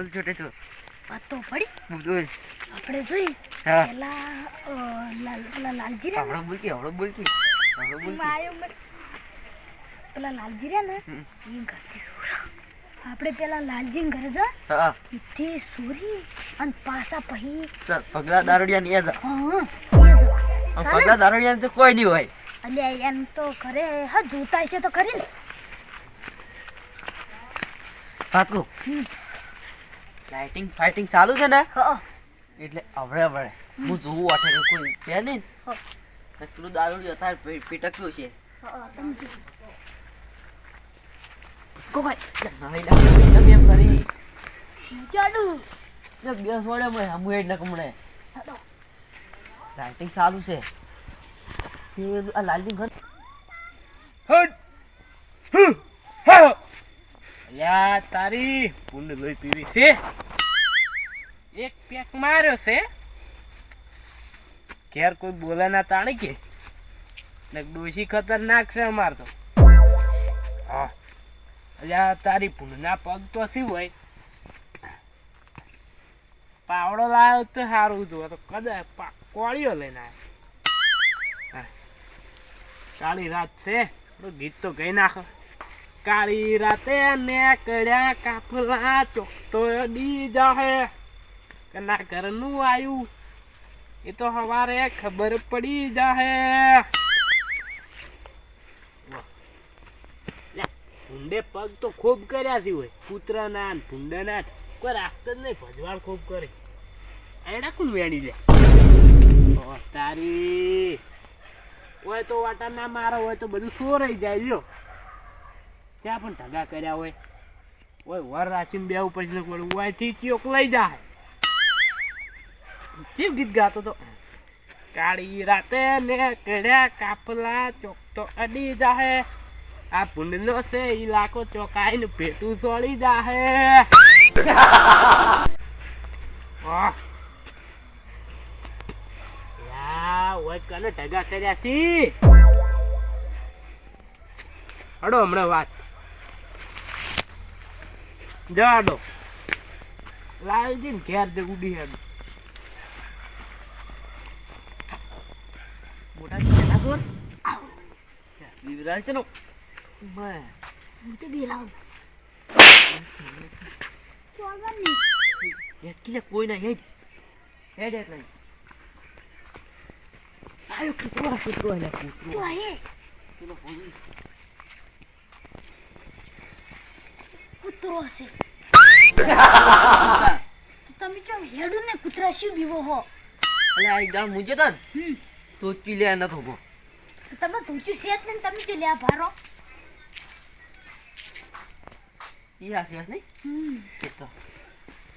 બોલ છોટે તો વાત તો પડી બોલ આપણે જોઈ હા પેલા લાલજી રે આવડો બોલતી પેલા લાલજી રે ને એ ઘરથી સોરા આપણે પેલા લાલજી ઘરે જા હા ઇથી સોરી અને પાસા પહી ચાલ પગલા દારૂડિયા ની જા હા એ જા પગલા દારૂડિયા તો કોઈ નહીં હોય અલ્યા એમ તો ઘરે હા જોતા છે તો ખરી ને પાકુ લાઇટિંગ ફાઇટિંગ ચાલુ છે ને હા એટલે હવે હું જોઉં વાટે કે કોઈ છે નહીં હા ને પેલું દારૂડિયું અત્યારે પીટક્યું છે હા સમજી કોઈ નહીં એમ કરી ચાલુ બે સોડે મેં હમું એડ ન કમણે હડો લાઇટિંગ ચાલુ છે આ લાલજી ઘર યા તારી પુંડ લોહી પીવી છે એક પેક માર્યો છે ઘેર કોઈ બોલે ના તાણી કે ને ડોશી ખતરનાક છે અમાર તો હા યા તારી પુંડના પગ તો શું હોય પાવડો લાવ્યો તો સારું હતું તો કદાચ કોળીઓ લઈને આવ્યો કાળી રાત છે ગીત તો ગઈ નાખો કાળી રાતે ને કડ્યા કાફલા ચોકતો ડી જાહે કના ઘરનું આયું એ તો હવારે ખબર પડી જાહે ભૂંડે પગ તો ખૂબ કર્યા છે હોય કૂતરાના ભૂંડાના કોઈ રાખતો જ નહીં ભજવાળ ખૂબ કરે એડા કોણ વેણી લે તારી હોય તો વાટા ના મારો હોય તો બધું સોરાઈ જાય લ્યો ત્યાં પણ ઢગા કર્યા હોય વર રાશિને બે ઉપર ઓયથી ચિયોક લઈ જાય ચીપ ગીત ગાતો તો કાળી રાતે ને કડ્યા કાપલા ચોક તો અડી જાહે આ ભૂંડનો છે ઈલાકો ચોકાઈને પેટું સોળી જાહે ઓય કને ઢગા કર્યા છી હડો હમણાં વાત જાડો લાલજી ને ઘેર જે ઉડી હેડ મોટા કેના સોર વિવરાજ છે નો હું તો બિરાવ કે કોઈ ના હેડ એટલે આયો કૂતરો એટલે તો આયે ચલો હોઈ કૂતરો છે તમે ચો હેડું ને કૂતરા શું બીવો હો અલે આ ગામ મુજે તો હમ તો ચીલે ન થોબો તમે તુચું સેત ને તમે ચો લ્યા ભારો ઈ હાસી નહીં હમ એ તો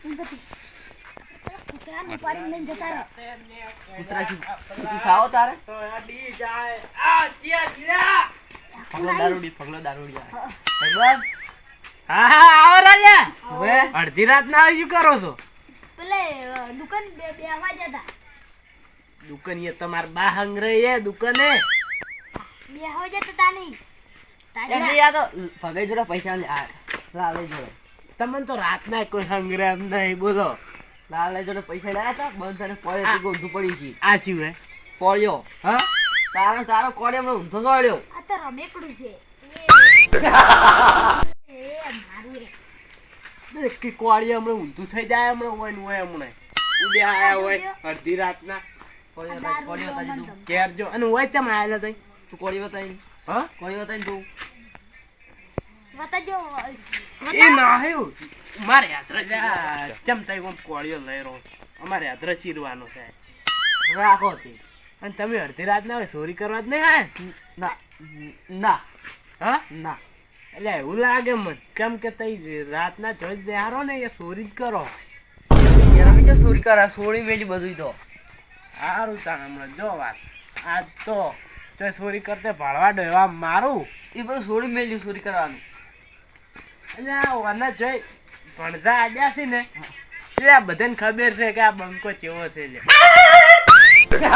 ઉંગતી કૂતરાને પાડીને લઈને જતા રહે કૂતરા કી ખાઓ તારે તો અડી જાય આ ચિયા ચિયા પગલો દારૂડી ભગવાન હા હા આવો રાજા હવે અડધી રાત ના આવી શું કરો છો પેલે દુકાન બે અવાજ હતા દુકાનીએ તમાર બા હંગરે એ દુકાને બે અવાજ હતા તાની એમ યા તો ભગાઈ જોડે પૈસા લે આ લાલે જોડે તમને તો રાત ના કોઈ હંગરે એમ નહીં બોલો લાલે જોડે પૈસા લાયા હતા બંધ થઈને પડે તો ઊંધું પડી ગઈ આ શું હે પડ્યો હા તારો કોડે હમણાં ઊંધો સોળ્યો આ તો રમેકડું છે એ મારું રે કે કોળી હમણાં ઊંધું થઈ જાય હમણાં હોય ને હોય હમણાં ઉડે આયા હોય અડધી રાતના કોડી બતાવી તું ઘેર જો અને હોય ચમ આયેલા તઈ તું કોડી બતાવી હા કોડી બતાવી તું બતાજો એ ના હે મારે યાત્રા ચમ તઈ કોમ કોળીઓ લઈ રહ્યો અમારે યાત્રા ચીરવાનો છે રાખો હતી અને તમે અડધી રાત ના હોય ચોરી કરવા જ નહીં આયા ના ના હા ના એટલે એવું લાગે મને કેમ કે તઈ રાતના જોઈ દેહારો ને એ ચોરી જ કરો યાર અમે જો ચોરી કરા સોળી મેલી બધું તો સારું તાણ હમણાં જો વાત આજ તો ચોરી કરતે ભાળવા ડોવા મારું એ બધું સોળી મેલ્યું ચોરી કરવાનું એટલે આ વને જોઈ ભણજા આવ્યા છે ને એટલે આ બધાને ખબર છે કે આ બંકો ચેવો છે લે તને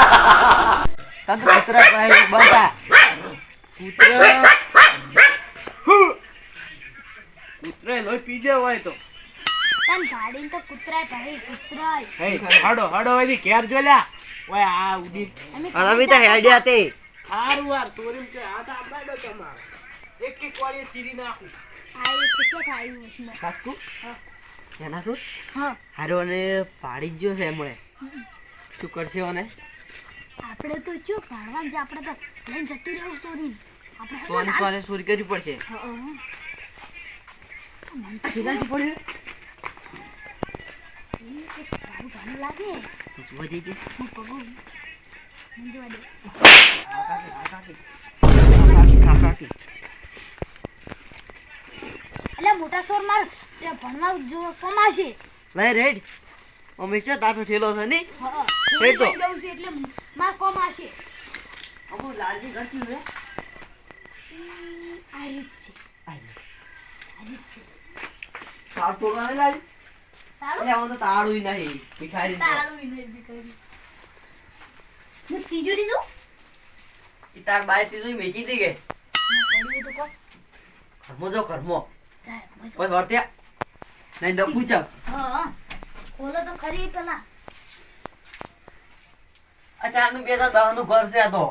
તો કૂતરા કહે બંધા કૂતરો લોહી પીજે હોય તો તન ગાડીને તો કૂતરાય ભાઈ કૂતરાય હડો એની ઘેર જો લ્યા ઓય આ ઉડી અમે તો હેડ્યા તે હારું વાર સોરીમ કે આ તો આબાડો તમારો એક વાળી ચીરી નાખું આ એક કેટલા ખાયું વસમાં કાકુ એના શું હા હારો અને પાડી જ ગયો છે એમણે શું કરશે અને આપણે તો જો પાડવા જ આપણે તો લઈને જતું રહેવું સોરી આપણે સોને સોને ચોરી કરવી પડશે ખીલાથી પડ્યું ભારે લાગે જોવા જઈએ હું પગું મને જોવા દે કાકી એટલે મોટા સોર માર તે ભણવા જો કમાશે લઈ રેડ અમે છે તારો ઠેલો છે નહીં હા એ તો. જવું છે એટલે માર કમાશે અમુ લાલજી ગચ્યું છે આ રીત છે આ રીત છે તાર તો ના લાવી તારું એટલે આમાં તો તાળું નહીં ભિખારી તો. તારું ઇમેજ દીકરી ને તિજોરી જો ઈ તાર બાય તીજું મેચી દે કે પડી તો કો ઘરમો જો ઘરમો જાય મજો કોઈ વર્ત્યા નહીં ન પૂછ હા બોલો તો ખરી પેલા આ ચાર નું બે તો દહ નું ઘર છે આ તો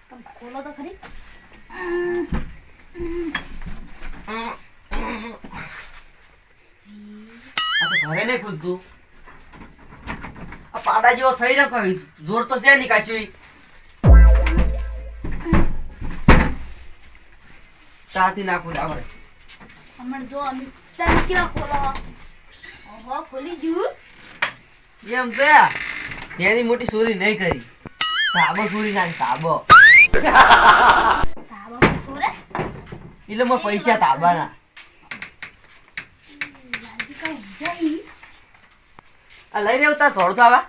તમે ખોલો તો ખરી આ તો ઘરે નહીં ખુલતું આ પાડા જેવો થઈ રહ્યો કઈ જોર તો છે નહીં કાચું તાથી નાખું આપણે હમણાં જો અમે તને કેવા ખોલો ઓહો ખોલી જુ એમ છે તેની મોટી ચોરી નહીં કરી તાબો ચોરી નાખી તાબો તાબા પર સોરે એટલે માં પૈસા તાબાના લાજી કઈ જઈ આ લઈ રહ્યો તાર થોડું આવા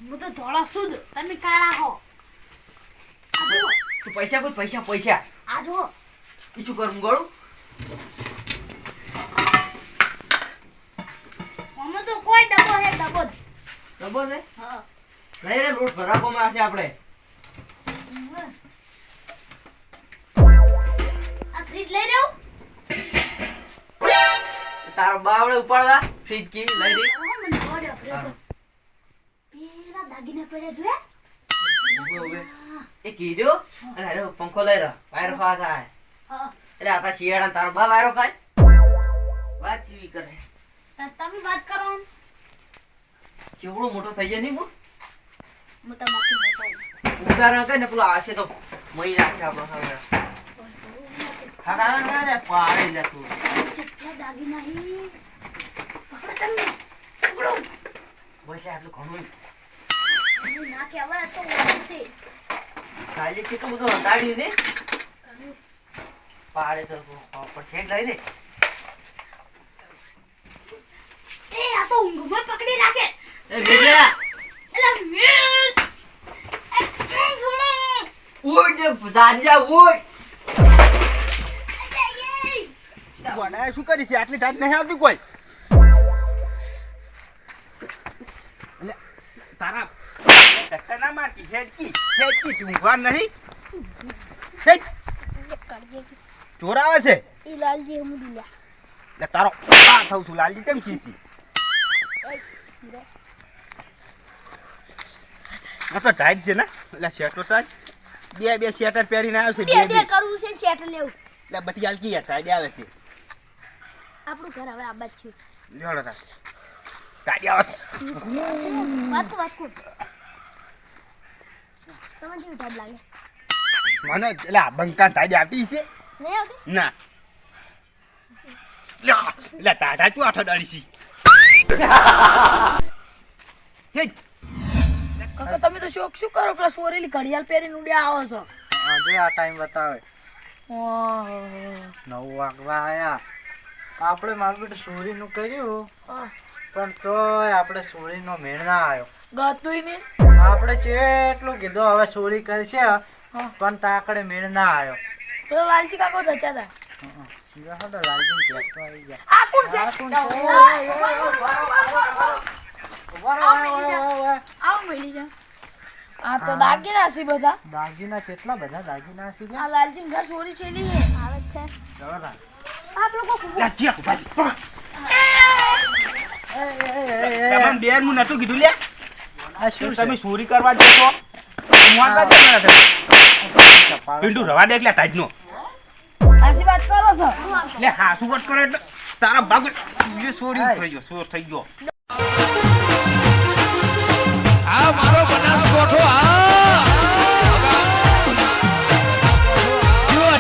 હું તો ધોળા સુદ તમે કાળા હો આ જો તું પૈસા કોઈ પૈસા પૈસા આ જો એ શું કરું ગળું અમે તો કોઈ ડબ્બો હે ડબ્બો જ ડબ્બો છે હા લઈ રે લોટ ભરાકોમાં આવશે આપણે આ ફ્રીજ લઈ રહ્યો તારો બાવળે ઉપાડવા ફ્રીજ કી લઈ રે મને જોડ્યો ફ્રીજ પેલા દાગીના પડ્યા જોયા ઉભો ઉભે એ કીધું અને હારે પંખો લઈ રહ્યો વાયરો ખાવા થાય હા એટલે આ તા શિયાળા તારો બા વાયરો ખાય વાત ચીવી કરે તમે વાત કરો ચેવડો મોટો થઈ જાય નહીં હું હું તમારથી મોટો ઉદાહરણ કઈ ને પેલો આવશે તો મહી નાખે આપણો હવે હા પાડે લે તું કેટલા દાગીના હી પકડો તમે પકડો બસ આટલું ઘણું હું ના કહેવાય તો ઓછું છે કાલે કેટલું બધું હટાડ્યું ને પાડે તો પરસેન્ટ લઈ રે એ આ તો ઊંઘમાં પકડી રાખે એ બેટા એલા મીઠ એ કેમ સુનો ઉડ જાજા ઉડ વડાએ શું કરી છે આટલી ટાઈટ નહીં આવતી કોઈ અને તારા ટક્કર ના મારતી હેડકી તું ઊંઘવા નહીં હેડ ચોર આવે છે ઈ લાલજી હમ દિલ્યા એટલે તારો આ થઉં છું લાલજી કેમ ખીસી આ તો ટાઈટ છે ને એટલે શેટો ટાઈટ બે શેટર પહેરીને આવ્યો છે બે કરવું છે સેટ લેવું એટલે બટિયાલ કી ટાઈટ આવે છે આપણું ઘર હવે આબાદ છે લેવડો ટાઈટ આવે છે વાત કો તમને કેવું ટાઈટ લાગે મને એટલે આ બંકા ટાઈટ આવતી છે નહીં આવતી ના એટલે ટાટા ચું આઠો ડાળી છી કાકા તમે તો શોખ શું કરો પેલા સોરેલી ઘડિયાળ પહેરીને ઉડ્યા આવો છો આજે આ ટાઈમ બતાવે ઓહો. 9 વાગવા આયા આપણે મારું બેટું સોરીનું કર્યું હા. પણ તોય આપણે સોરીનો મેળ ના આવ્યો ગતુંય નહીં આપણે કેટલું કીધું હવે સોરી કરશે પણ તાકડે મેળ ના આવ્યો પેલો લાલજી કાકો ધચા હતા તો લાલજી કહેતો આવી ગયા આ કોણ છે આ કોણ છે? ઉભા રહો, આવો ઉભા રહો, ઉભા રહો. આવો મેલી જા આ તો દાગીના છે બધા દાગીના કેટલા બધા દાગીના છે આ લાલજી ઘર ચોરી છેલી છે આવે છે જવા આપ લોકો લા ચિયા પાછી તમને બેન હું નતું કીધું લે આ શું તમે છે ચોરી કરવા જશો મોટા જ ના થાય. પિન્ટુ રવા દે એટલે ટાઈટનો આશી વાત કરો છો લે હા શું વાત કરે એટલે તારા ભાગ જે ચોરી થઈ ગયો ચોર થઈ ગયો